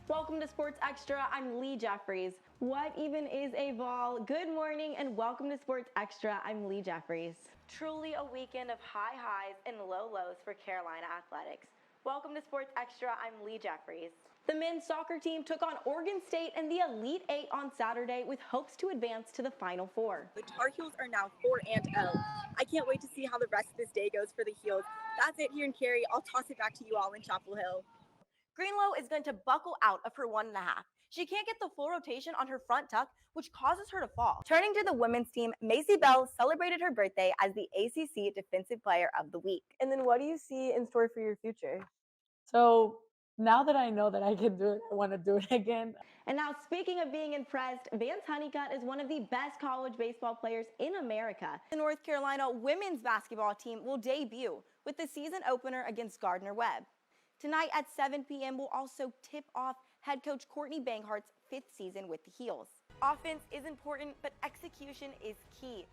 Welcome to Sports Extra. I'm Lee Jeffries. What even is a vol? Good morning and welcome to Sports Extra. I'm Lee Jeffries. Truly a weekend of high highs and low lows for Carolina athletics. Welcome to Sports Extra. I'm Lee Jeffries. The men's soccer team took on Oregon State in the Elite Eight on Saturday with hopes to advance to the Final Four. The Tar Heels are now 4-0. I can't wait to see how the rest of this day goes for the Heels. That's it here in Cary. I'll toss it back to you all in Chapel Hill. Greenlow is going to buckle out of her 1.5. She can't get the full rotation on her front tuck, which causes her to fall. Turning to the women's team, Macy Bell celebrated her birthday as the ACC Defensive Player of the Week. And then what do you see in store for your future? So now that I know that I can do it, I want to do it again. And now, speaking of being impressed, Vance Honeycutt is one of the best college baseball players in America. The North Carolina women's basketball team will debut with the season opener against Gardner-Webb. Tonight at 7 p.m. will also tip off head coach Courtney Banghart's 5th season with the Heels. Offense is important, but execution is key.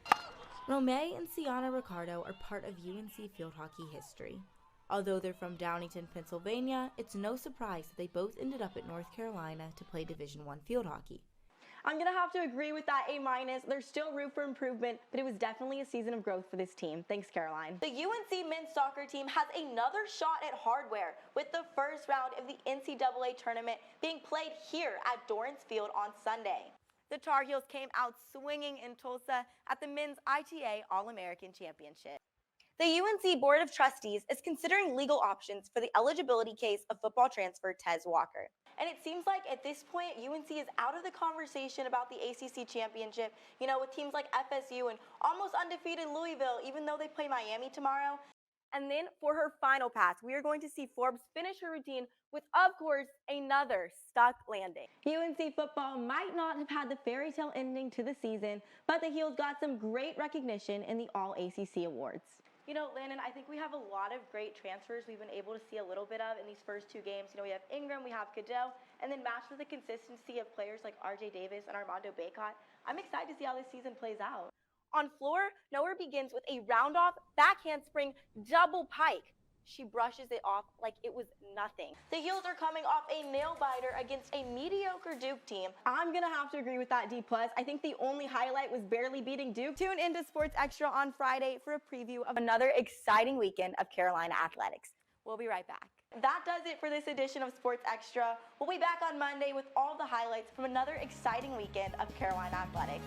Romay and Sienna Ricardo are part of UNC field hockey history. Although they're from Downingtown, Pennsylvania, it's no surprise that they both ended up at North Carolina to play Division I field hockey. I'm going to have to agree with that A-. There's still room for improvement, but it was definitely a season of growth for this team. Thanks, Caroline. The UNC men's soccer team has another shot at hardware with the first round of the NCAA tournament being played here at Dorrance Field on Sunday. The Tar Heels came out swinging in Tulsa at the men's ITA All-American Championship. The UNC Board of Trustees is considering legal options for the eligibility case of football transfer Tez Walker. And it seems like at this point, UNC is out of the conversation about the ACC championship, with teams like FSU and almost undefeated Louisville, even though they play Miami tomorrow. And then for her final pass, we are going to see Forbes finish her routine with, of course, another stuck landing. UNC football might not have had the fairy tale ending to the season, but the Heels got some great recognition in the All-ACC Awards. Landon, I think we have a lot of great transfers we've been able to see a little bit of in these first two games. We have Ingram, we have Cadeau, and then matched with the consistency of players like RJ Davis and Armando Bacot. I'm excited to see how this season plays out. On floor, Nowhere begins with a round-off, backhand spring, double pike. She brushes it off like it was nothing. The Heels are coming off a nail-biter against a mediocre Duke team. I'm going to have to agree with that D+. I think the only highlight was barely beating Duke. Tune into Sports Extra on Friday for a preview of another exciting weekend of Carolina athletics. We'll be right back. That does it for this edition of Sports Extra. We'll be back on Monday with all the highlights from another exciting weekend of Carolina athletics.